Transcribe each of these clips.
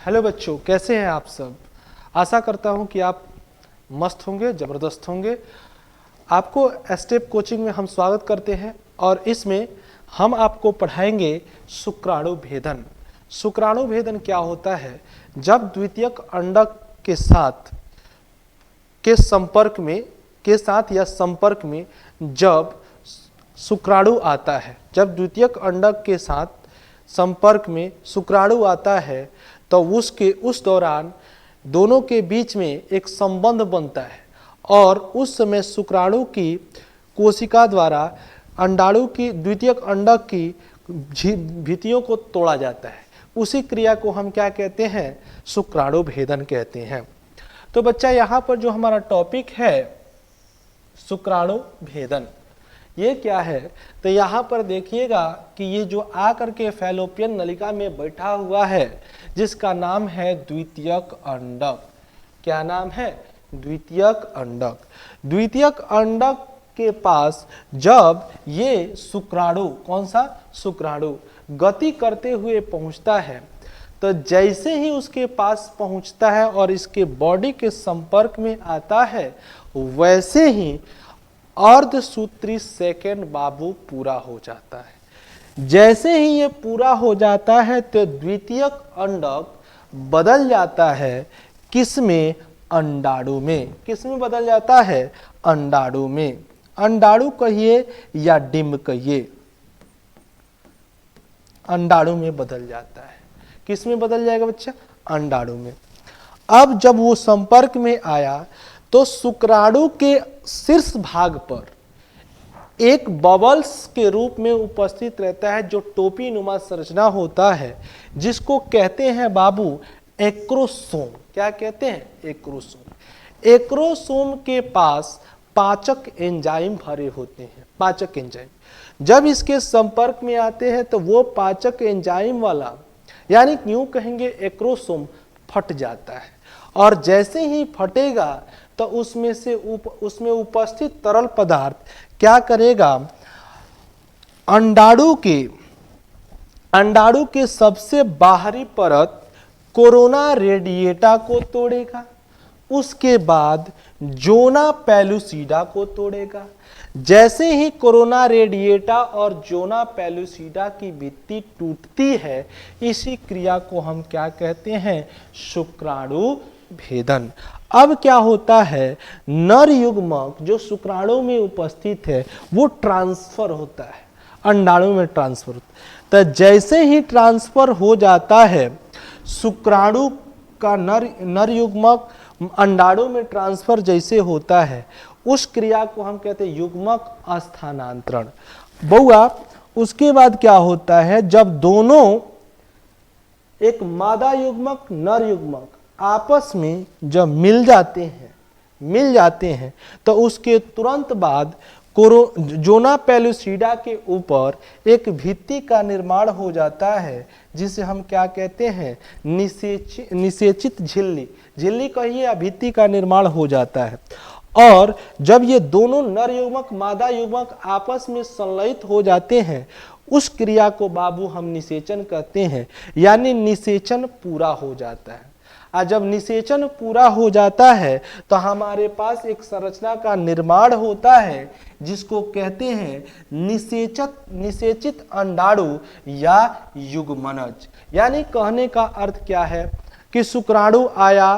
Hello बच्चों, कैसे हैं आप सब। आशा करता हूं कि आप मस्त होंगे, ज़बरदस्त होंगे। आपको स्टेप कोचिंग में हम स्वागत करते हैं और इसमें हम आपको पढ़ाएंगे शुक्राणु भेदन। शुक्राणु भेदन क्या होता है? जब द्वितीयक अंडक के साथ या संपर्क में जब शुक्राणु आता है, जब द्वितीयक अंडक के साथ संपर्क में शुक्राणु आता है तो उस दौरान दोनों के बीच में एक संबंध बनता है और उस समय शुक्राणु की कोशिका द्वारा अंडाणु की द्वितीयक अंडक की भित्तियों को तोड़ा जाता है। उसी क्रिया को हम क्या कहते हैं? शुक्राणु भेदन कहते हैं। तो बच्चा, यहाँ पर जो हमारा टॉपिक है शुक्राणु भेदन, ये क्या है? तो यहाँ पर देखिएगा कि ये जो आकर के फैलोपियन नलिका में बैठा हुआ है जिसका नाम है द्वितीयक अंडक। क्या नाम है? द्वितीयक अंडक। द्वितीयक अंडक के पास जब ये शुक्राणु, कौन सा शुक्राणु, गति करते हुए पहुंचता है तो जैसे ही उसके पास पहुंचता है और इसके बॉडी के संपर्क में आता है वैसे ही अर्धसूत्री सेकंड बाबू पूरा हो जाता है। जैसे ही ये पूरा हो जाता है तो द्वितीयक अंडक बदल जाता है किसमें? अंडाणु में। किसमें बदल जाता है? अंडाणु में। अंडाणु कहिए या डिंब कहिए, अंडाणु में बदल जाता है। किसमें बदल जाएगा बच्चा? अंडाणु में। अब जब वो संपर्क में आया तो शुक्राणु के शीर्ष भाग पर एक बबल्स के रूप में उपस्थित रहता है जो टोपी नुमा संरचना होता है जिसको कहते हैं बाबू एक्रोसोम। क्या कहते हैं? एक्रोसोम। एक्रोसोम के पास पाचक एंजाइम भरे होते हैं। पाचक एंजाइम जब इसके संपर्क में आते हैं तो वो पाचक एंजाइम वाला, यानी यूं कहेंगे एक्रोसोम, फट जाता है और जैसे ही फटेगा तो उसमें उपस्थित तरल पदार्थ क्या करेगा? अंडाणु के सबसे बाहरी परत कोरोना रेडिएटा को तोड़ेगा, उसके बाद जोना पेलुसिडा को तोड़ेगा। जैसे ही कोरोना रेडिएटा और जोना पेलुसिडा की भित्ति टूटती है, इसी क्रिया को हम क्या कहते हैं? शुक्राणु भेदन। अब क्या होता है? नर युग्मक जो शुक्राणु में उपस्थित है वो ट्रांसफर होता है, अंडाणु में ट्रांसफर होता है। तो जैसे ही ट्रांसफर हो जाता है शुक्राणु का नर युग्मक अंडाणु में ट्रांसफर जैसे होता है उस क्रिया को हम कहते हैं युग्मक स्थानांतरण। बउआ, उसके बाद क्या होता है? जब दोनों एक मादा युग्मक नर युग्मक आपस में जब मिल जाते हैं तो उसके तुरंत बाद जोना पेलुसिडा के ऊपर एक भित्ति का निर्माण हो जाता है जिसे हम क्या कहते हैं? निषेचित झिल्ली। झिल्ली कहिए या भित्ति का निर्माण हो जाता है। और जब ये दोनों नर युग्मक मादा युग्मक आपस में संलयित हो जाते हैं उस क्रिया को बाबू हम निषेचन कहते हैं, यानी निषेचन पूरा हो जाता है। और जब निषेचन पूरा हो जाता है तो हमारे पास एक संरचना का निर्माण होता है जिसको कहते हैं निषेचित अंडाणु या युग्मनज। यानी कहने का अर्थ क्या है कि शुक्राणु आया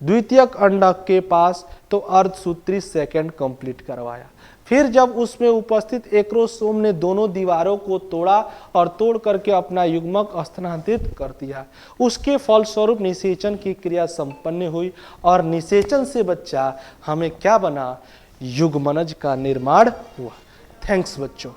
द्वितीयक अंडक के पास तो अर्धसूत्री सेकंड कंप्लीट करवाया। फिर जब उसमें उपस्थित एक्रोसोम ने दोनों दीवारों को तोड़ा और तोड़ करके अपना युग्मक स्थानांतरित कर दिया, उसके फलस्वरूप निषेचन की क्रिया संपन्न हुई और निषेचन से बच्चा हमें क्या बना? युग्मनज का निर्माण हुआ। थैंक्स बच्चों।